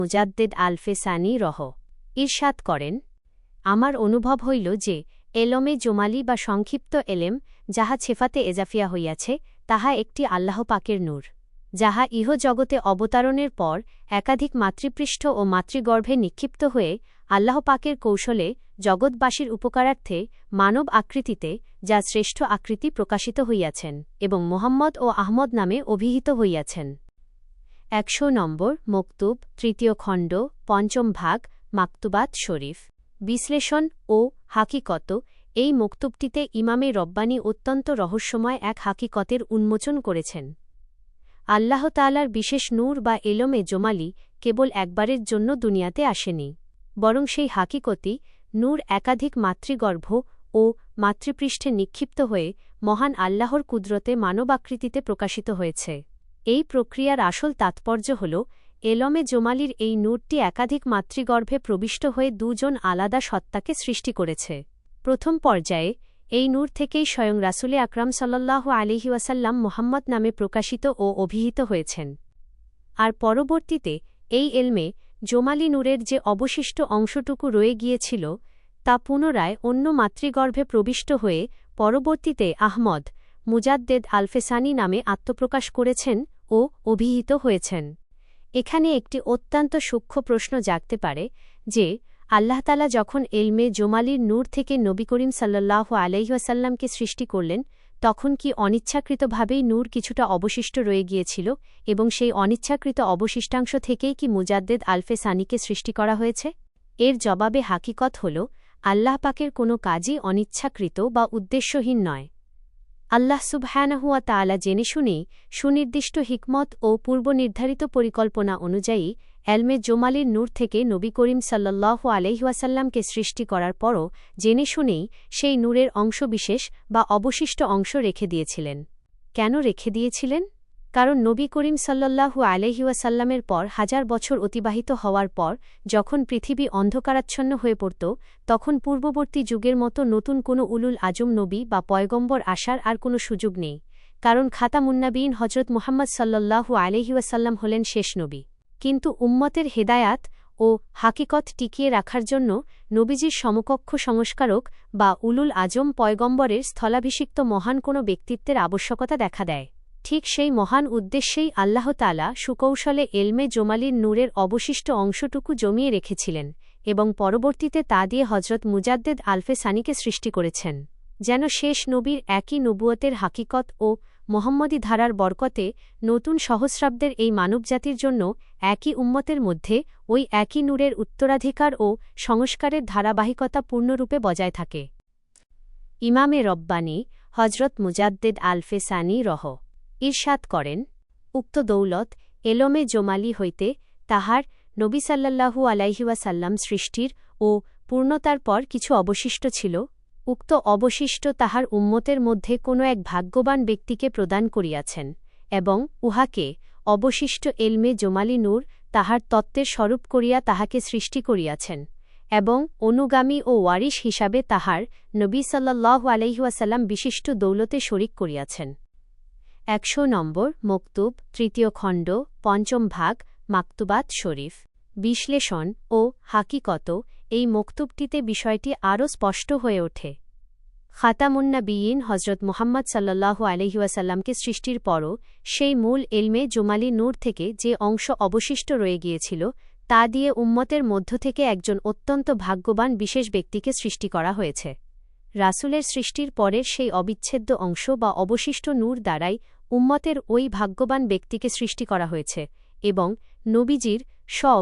মুজাদ্দেদ আলফেসানি রহ ইরশাদ করেন, আমার অনুভব হইল যে এলমে জোমালি বা সংক্ষিপ্ত এলেম যাহা ছেফাতে এজাফিয়া হইয়াছে তাহা একটি আল্লাহ পাকের নূর, যাহা ইহ জগতে অবতারণের পর একাধিক মাতৃপৃষ্ঠ ও মাতৃগর্ভে নিক্ষিপ্ত হয়ে আল্লাহ পাকের কৌশলে জগৎবাসীর উপকারার্থে মানব আকৃতিতে যা শ্রেষ্ঠ আকৃতি প্রকাশিত হইয়াছেন এবং মোহাম্মদ ও আহমদ নামে অভিহিত হইয়াছেন। ১০০ নম্বর মকতুব, তৃতীয় খণ্ড, পঞ্চম ভাগ, মাকতুবাত শরীফ। বিশ্লেষণ ও হাকিকত। এই মকতুবটিতে ইমামে রব্বানী অত্যন্ত রহস্যময় এক হাকিকতের উন্মোচন করেছেন। আল্লাহ তাআলার বিশেষ নূর বা এলমে জোমালি কেবল একবারের জন্য দুনিয়াতে আসেনি, বরং সেই হাকিকতি নূর একাধিক মাতৃগর্ভ ও মাতৃপৃষ্ঠে নিক্ষিপ্ত হয়ে মহান আল্লাহর কুদরতে মানবাকৃতিতে প্রকাশিত হয়েছে। এই প্রক্রিয়ার আসল তাৎপর্য হল এলমে জোমালির এই নূরটি একাধিক মাতৃগর্ভে প্রবিষ্ট হয়ে দুজন আলাদা সত্তাকে সৃষ্টি করেছে। প্রথম পর্যায়ে এই নূর থেকেই স্বয়ং রাসূলে আকরাম সাল্লাল্লাহু আলাইহি ওয়াসাল্লাম মুহাম্মদ নামে প্রকাশিত ও অভিহিত হয়েছেন। আর পরবর্তীতে এই এলমে জোমালি নূরের যে অবশিষ্ট অংশটুকু রয়ে গিয়েছিল তা পুনরায় অন্য মাতৃগর্ভে প্রবিষ্ট হয়ে পরবর্তীতে আহমদ মুজাদ্দেদ আলফেসানি নামে আত্মপ্রকাশ করেছেন ও অভিহিত হয়েছেন। এখানে একটি অত্যন্ত সূক্ষ্ম প্রশ্ন জাগতে পারে যে আল্লাহ তাআলা যখন এলমে জোমালির নূর থেকে নবী করিম সাল্লাল্লাহু আলাইহি ওয়াসাল্লামকে সৃষ্টি করলেন তখন কি অনিচ্ছাকৃতভাবেই নূর কিছুটা অবশিষ্ট রয়ে গিয়েছিল এবং সেই অনিচ্ছাকৃত অবশিষ্টাংশ থেকেই কি মুজাদ্দেদ আলফেসানিকে সৃষ্টি করা হয়েছে? এর জবাবে হাকিকত হল আল্লাহ পাকের কোনো কাজই অনিচ্ছাকৃত বা উদ্দেশ্যহীন নয়। আল্লাহ সুবহানাহু ওয়া তাআলা জেনে শুনেই সুনির্দিষ্ট হিকমত ও পূর্বনির্ধারিত পরিকল্পনা অনুযায়ী এলমে জোমালির নূর থেকে নবী করিম সাল্লাল্লাহু আলাইহি ওয়াসাল্লামকে সৃষ্টি করার পরও জেনে শুনেই সেই নূরের অংশবিশেষ বা অবশিষ্ট অংশ রেখে দিয়েছিলেন। কেন রেখে দিয়েছিলেন? কারণ নবী করিম সাল্লাল্লাহু আলাইহি ওয়াসাল্লামের পর হাজার বছর অতিবাহিত হওয়ার পর যখন পৃথিবী অন্ধকারাচ্ছন্ন হয়ে পড়ত তখন পূর্ববর্তী যুগের মতো নতুন কোনো উলুল আজম নবী বা পয়গম্বর আসার আর কোনো সুযোগ নেই, কারণ খাতামুন্নাবিয়িন হজরত মুহাম্মদ সাল্লাল্লাহু আলাইহি ওয়াসাল্লাম হলেন শেষ নবী। কিন্তু উম্মতের হেদায়াত ও হাকিকত টিকিয়ে রাখার জন্য নবীজির সমকক্ষ সংস্কারক বা উলুল আজম পয়গম্বরের স্থলাভিষিক্ত মহান কোনো ব্যক্তিত্বের আবশ্যকতা দেখা দেয়। ঠিক সেই মহান উদ্দেশ্যেই আল্লাহ তাআলা সুকৌশলে এলমে জোমালির নূরের অবশিষ্ট অংশটুকু জমিয়ে রেখেছিলেন এবং পরবর্তীতে তা দিয়ে হজরত মুজাদ্দেদ আলফেসানিকে সৃষ্টি করেছেন, যেন শেষ নবীর একই নবুয়তের হাকিকত ও মোহাম্মদী ধারার বরকতে নতুন সহস্রাব্দের এই মানবজাতির জন্য একই উম্মতের মধ্যে ওই একই নূরের উত্তরাধিকার ও সংস্কারের ধারাবাহিকতা পূর্ণরূপে বজায় থাকে। ইমামে রব্বানী হজরত মুজাদ্দেদ আলফেসানি রহ ইরশাদ করেন, উক্ত দৌলত এলমে জোমালি হইতে তাহার নবী সাল্লাল্লাহু আলাইহি ওয়াসাল্লাম সৃষ্টির ও পূর্ণতার পর কিছু অবশিষ্ট ছিল। উক্ত অবশিষ্ট তাহার উম্মতের মধ্যে কোনো এক ভাগ্যবান ব্যক্তিকে প্রদান করিয়াছেন এবং উহাকে অবশিষ্ট এলমে জোমালি নূর তাহার তত্ত্বের স্বরূপ করিয়া তাহাকে সৃষ্টি করিয়াছেন এবং অনুগামী ও ওয়ারিশ হিসাবে তাহার নবী সাল্লাল্লাহু আলাইহি ওয়াসাল্লাম বিশিষ্ট দৌলতে শরিক করিয়াছেন। ১০০ নম্বর মকতুব, তৃতীয় খণ্ড, পঞ্চম ভাগ, মাকতুবাত শরীফ। বিশ্লেষণ ও হাকিকত। এই মকতুবটিতে বিষয়টি আরও স্পষ্ট হয়ে ওঠে। খাতামুন্নাবিয়িন হজরত মুহাম্মদ সাল্লাল্লাহু আলাইহি ওয়াসাল্লামকে সৃষ্টির পরও সেই মূল এলমে জোমালি নূর থেকে যে অংশ অবশিষ্ট রয়ে গিয়েছিল তা দিয়ে উম্মতের মধ্য থেকে একজন অত্যন্ত ভাগ্যবান বিশেষ ব্যক্তিকে সৃষ্টি করা হয়েছে। রাসূলের সৃষ্টির পরের সেই অবিচ্ছেদ্য অংশ বা অবশিষ্ট নূর দ্বারাই উম্মতের ওই ভাগ্যবান ব্যক্তিকে সৃষ্টি করা হয়েছে এবং নবীজির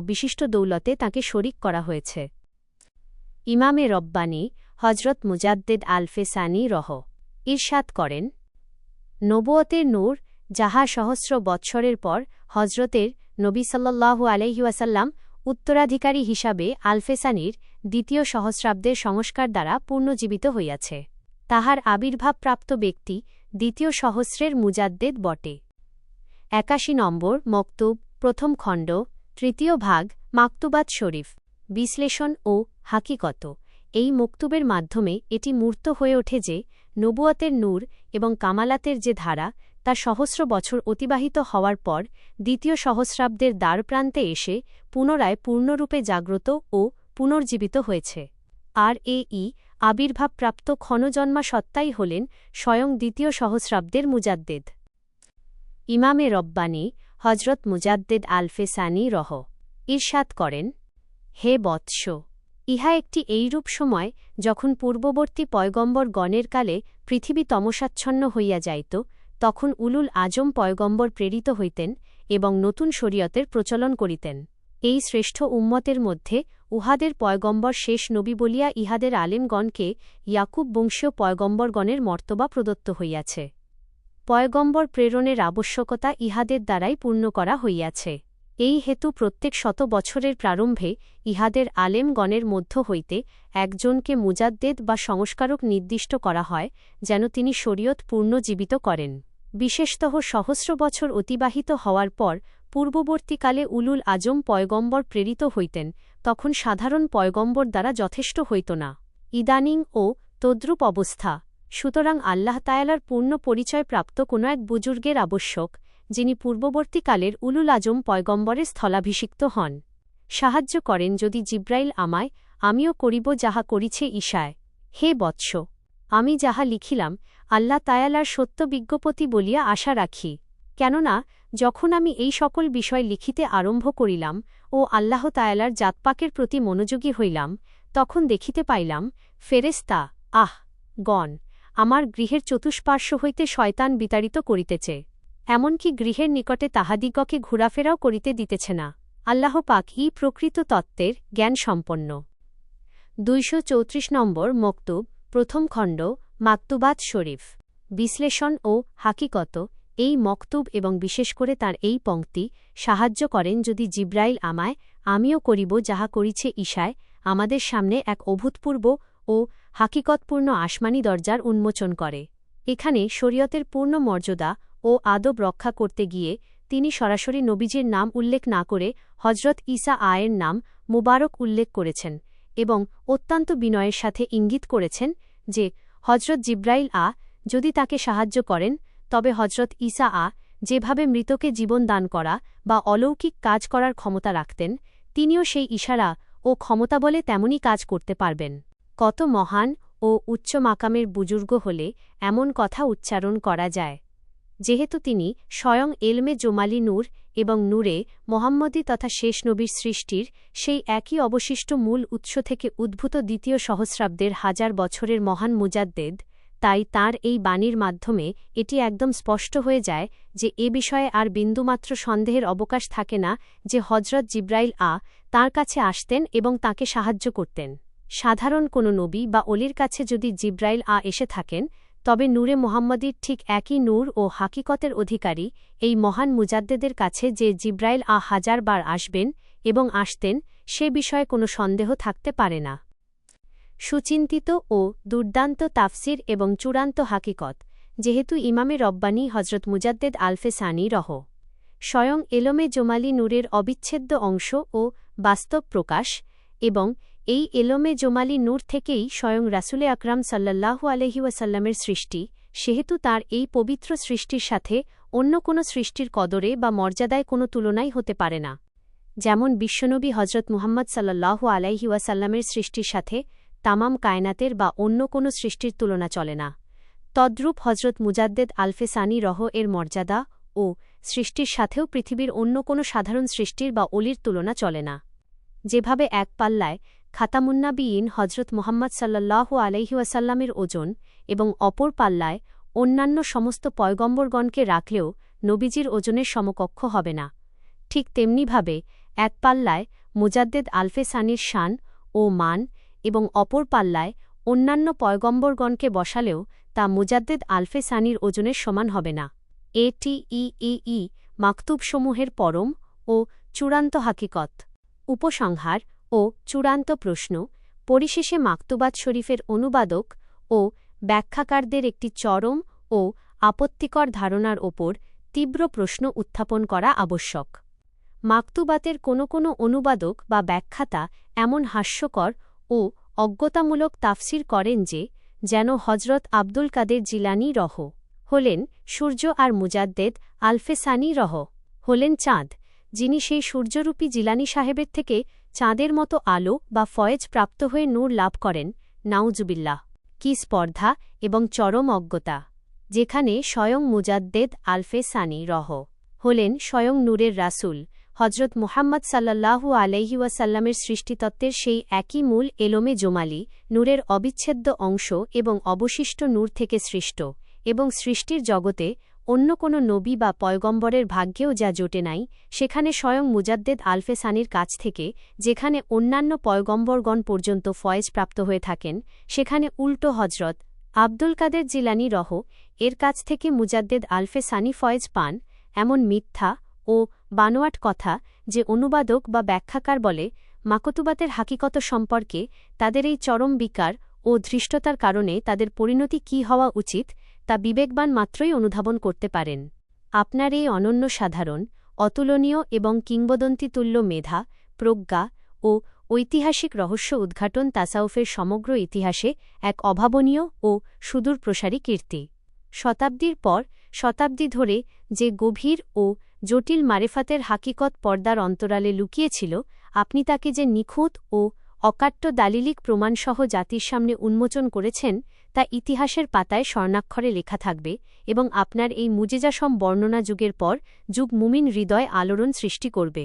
বিশিষ্ট দৌলতে তাঁকে শরিক করা হয়েছে। ইমামে রব্বানী হজরত মুজাদ্দেদ আলফেসানি রহ ইরশাদ করেন, নবুয়তের নূর যাহা সহস্র বৎসরের পর হজরতের নবী সাল্লাল্লাহু আলাইহি ওয়াসাল্লাম উত্তরাধিকারী হিসাবে আলফেসানির দ্বিতীয় সহস্রাব্দের সংস্কার দ্বারা পুনর্জীবিত হইয়াছে, তাহার আবির্ভাবপ্রাপ্ত ব্যক্তি দ্বিতীয় সহস্রের মুজাদ্দেদ বটে। ৮১ নম্বর মকতুব, প্রথম খণ্ড, তৃতীয় ভাগ, মাকতুবাত শরীফ। বিশ্লেষণ ও হাকিকত। এই মকতুবের মাধ্যমে এটি মূর্ত হয়ে ওঠে যে নবুয়তের নূর এবং কামালাতের যে ধারা তা সহস্র বছর অতিবাহিত হওয়ার পর দ্বিতীয় সহস্রাব্দের দ্বারপ্রান্তে এসে পুনরায় পূর্ণরূপে জাগ্রত ও পুনর্জীবিত হয়েছে। আর আবির্ভাবপ্রাপ্ত ক্ষণজন্মা সত্তাই হলেন স্বয়ং দ্বিতীয় সহস্রাব্দের মুজাদ্দেদ। ইমামে রব্বানী হজরত মুজাদ্দেদ আলফে সানি রহ ইরশাদ করেন, হে বৎস, ইহা একটি এইরূপ সময় যখন পূর্ববর্তী পয়গম্বর গণের কালে পৃথিবী তমসাচ্ছন্ন হইয়া যাইত, তখন উলুল আজম পয়গম্বর প্রেরিত হইতেন এবং নতুন শরীয়তের প্রচলন করিতেন। এই শ্রেষ্ঠ উম্মতের মধ্যে উহাদের পয়গম্বর শেষ নবী বলিয়া ইহাদের আলেমগণকে ইয়াকুব বংশীয় পয়গম্বরগণের মর্তবা প্রদত্ত হইয়াছে। পয়গম্বর প্রেরণের আবশ্যকতা ইহাদের দ্বারাই পূর্ণ করা হইয়াছে। এই হেতু প্রত্যেক শত বছরের প্রারম্ভে ইহাদের আলেমগণের মধ্য হইতে একজনকে মুজাদ্দেদ বা সংস্কারক নির্দিষ্ট করা হয়, যেন তিনি শরীয়ত পুনর্জীবিত করেন। বিশেষতঃ সহস্র বছর অতিবাহিত হওয়ার পর পূর্ববর্তীকালে উলুল আজম পয়গম্বর প্রেরিত হইতেন, তখন সাধারণ পয়গম্বর দ্বারা যথেষ্ট হইত না। ইদানিং ও তদ্রূপ অবস্থা। সুতরাং আল্লাহ তায়ালার পূর্ণ পরিচয় প্রাপ্ত কোনো এক বুজুর্গের আবশ্যক, যিনি পূর্ববর্তীকালের উলুল আজম পয়গম্বরের স্থলাভিষিক্ত হন। সাহায্য করেন যদি জিব্রাইল আমায়, আমিও করিব যাহা করিছে ঈশায়। হে বৎস, আমি যাহা লিখিলাম আল্লাহ তায়ালার সত্য বিজ্ঞপ্তি বলিয়া আশা রাখি। কেননা যখন আমি এই সকল বিষয় লিখিতে আরম্ভ করিলাম ও আল্লাহ তায়ালার জাতপাকের প্রতি মনোযোগী হইলাম, তখন দেখিতে পাইলাম ফেরেশতা গণ আমার গৃহের চতুষ্পার্শ্ব হইতে শয়তান বিতাড়িত করিতেছে, এমনকি গৃহের নিকটে তাহাদিগকে ঘোরাফেরাও করিতে দিতেছে না। আল্লাহ পাক প্রকৃত তত্ত্বের জ্ঞান সম্পন্ন। 234 নম্বর মকতুব, প্রথম খণ্ড, মাকতুবাত শরীফ। বিশ্লেষণ ও হাকিকত। এই মকতুব এবং বিশেষ করে তার এই পংক্তি সাহায্য করেন যদি জিব্রাইল আমায়, আমিও করিব যাহা করিছে ঈশায়, আমাদের সামনে এক অভূতপূর্ব ও হাকিকতপূর্ণ আসমানি দরজার উন্মোচন করে। এখানে শরীয়তের পূর্ণ মর্যাদা ও আদব রক্ষা করতে গিয়ে তিনি সরাসরি নবীজির নাম উল্লেখ না করে হজরত ঈসা আয়ের নাম মুবারক উল্লেখ করেছেন এবং অত্যন্ত বিনয়ের সাথে ইঙ্গিত করেছেন যে হজরত জিব্রাইল যদি তাকে সাহায্য করেন, তবে হজরত ঈসা যেভাবে মৃতকে জীবন দান করা বা অলৌকিক কাজ করার ক্ষমতা রাখতেন, তিনিও সেই ইশারা ও ক্ষমতা বলে তেমনই কাজ করতে পারবেন। কত মহান ও উচ্চ মাকামের বুজুর্গ হলে এমন কথা উচ্চারণ করা যায়, যেহেতু তিনি স্বয়ং এলমে জোমালি নূর এবং নূরে মোহাম্মদী তথা শেষ নবীর সৃষ্টির সেই একই অবশিষ্ট মূল উৎস থেকে উদ্ভূত দ্বিতীয় সহস্রাব্দের হাজার বছরের মহান মুজাদ্দেদ, তাই তার এই বাণীর মাধ্যমে এটি একদম স্পষ্ট হয়ে যায় যে এ বিষয়ে আর বিন্দুমাত্র সন্দেহের অবকাশ থাকে না যে হজরত জিব্রাইল তাঁর কাছে আসতেন এবং তাকে সাহায্য করতেন। সাধারণ কোনো নবী বা অলির কাছে যদি জিব্রাইল এসে থাকেন, তবে নূরে মোহাম্মদীর ঠিক একই নূর ও হাকিকতের অধিকারী এই মহান মুজাদ্দেদের কাছে যে জিব্রাইল হাজারবার আসবেন এবং আসতেন, সে বিষয়ে কোনো সন্দেহ থাকতে পারে না। সুচিন্তিত ও দুর্দান্ত তাফসির এবং চূড়ান্ত হাকিকত। যেহেতু ইমামে রব্বানী হজরত মুজাদ্দেদ আলফে সানি রহ স্বয়ং এলমে জোমালি নূরের অবিচ্ছেদ্য অংশ ও বাস্তব প্রকাশ, এবং এই এলমে জোমালি নূর থেকেই স্বয়ং রাসূলে আকরাম সাল্লাল্লাহু আলাইহি ওয়াসাল্লামের সৃষ্টি, সেহেতু তার এই পবিত্র সৃষ্টির সাথে অন্য কোনো সৃষ্টির কদরে বা মর্যাদায় কোনো তুলনাই হতে পারে না। যেমন বিশ্বনবী হজরত মুহাম্মদ সাল্লাল্লাহু আলাইহি ওয়াসাল্লামের সৃষ্টির সাথে তামাম কায়নাতের বা অন্য কোনো সৃষ্টির তুলনা চলে না, তদ্রূপ হজরত মুজাদ্দেদ আলফে সানি রহ এর মর্যাদা ও সৃষ্টির সাথেও পৃথিবীর অন্য কোনো সাধারণ সৃষ্টির বা অলির তুলনা চলে না। যেভাবে এক পাল্লায় খাতামুন্নাবিয়িন হজরত মুহাম্মদ সাল্লাল্লাহু আলাইহি ওয়াসাল্লামের ওজন এবং অপর পাল্লায় অন্যান্য সমস্ত পয়গম্বরগণকে রাখলেও নবীজির ওজনের সমকক্ষ হবে না, ঠিক তেমনিভাবে এক পাল্লায় মুজাদ্দেদ আলফে সানির শান ও মান এবং অপর পাল্লায় অন্যান্য পয়গম্বরগণকে বসালেও তা মুজাদ্দেদ আলফে সানির ওজনের সমান হবে না। মাকতুবসমূহের পরম ও চূড়ান্ত হাকিকত। উপসংহার ও চূড়ান্ত প্রশ্ন। পরিশেষে মাকতুবাত শরীফের অনুবাদক ও ব্যাখ্যাকারদের একটি চরম ও আপত্তিকর ধারণার ওপর তীব্র প্রশ্ন উত্থাপন করা আবশ্যক। মাকতুবাতের কোনো কোনো অনুবাদক বা ব্যাখ্যাতা এমন হাস্যকর ও অজ্ঞতামূলক তাফসির করেন যে যেন হজরত আব্দুল কাদের জিলানী রহ হলেন সূর্য আর মুজাদ্দেদ আলফে সানি রহ হলেন চাঁদ, যিনি সেই সূর্যরূপী জিলানী সাহেবের থেকে চাঁদের মতো আলো বা ফয়েজ প্রাপ্ত হয়ে নূর লাভ করেন। নাউজুবিল্লাহ! কি স্পর্ধা এবং চরম অজ্ঞতা! যেখানে স্বয়ং মুজাদ্দেদ আলফে সানি রহ হলেন স্বয়ং নূরের রাসূল হজরত মুহাম্মদ সাল্লাল্লাহু আলাইহি ওয়াসাল্লামের সৃষ্টিতত্ত্বের সেই একই মূল এলোমে জোমালি নূরের অবিচ্ছেদ্য অংশ এবং অবশিষ্ট নূর থেকে সৃষ্ট, এবং সৃষ্টির জগতে অন্য কোনো নবী বা পয়গম্বরের ভাগ্যেও যা জোটে নাই, সেখানে স্বয়ং মুজাদ্দেদ আলফে সানির কাছ থেকে যেখানে অন্যান্য পয়গম্বরগণ পর্যন্ত ফয়েজ প্রাপ্ত হয়ে থাকেন, সেখানে উল্টো হজরত আব্দুল কাদের জিলানী রহ এর কাছ থেকে মুজাদ্দেদ আলফে সানি ফয়েজ পান, এমন মিথ্যা ও বানোয়াট কথা যে অনুবাদক বা ব্যাখ্যাকার বলে মাকতুবাতের হাকিকত সম্পর্কে তাদের এই চরম বিকার ও ধৃষ্টতার কারণে তাদের পরিণতি কী হওয়া উচিত তা বিবেকবান মাত্রই অনুধাবন করতে পারেন। আপনার এই অনন্য সাধারণ, অতুলনীয় এবং কিংবদন্তিতুল্য মেধা, প্রজ্ঞা ও ঐতিহাসিক রহস্য উদ্ঘাটন তাসাউফের সমগ্র ইতিহাসে এক অভাবনীয় ও সুদূরপ্রসারী কীর্তি। শতাব্দীর পর শতাব্দী ধরে যে গভীর ও জটিল মারেফাতের হাকিকত পর্দার অন্তরালে লুকিয়েছিল, আপনি তাকে যে নিখুঁত ও অকাট্য দালিলিক প্রমাণসহ জাতির সামনে উন্মোচন করেছেন, তা ইতিহাসের পাতায় স্বর্ণাক্ষরে লেখা থাকবে এবং আপনার এই মুজেজাসম বর্ণনা যুগের পর যুগ মুমিন হৃদয় আলোড়ন সৃষ্টি করবে।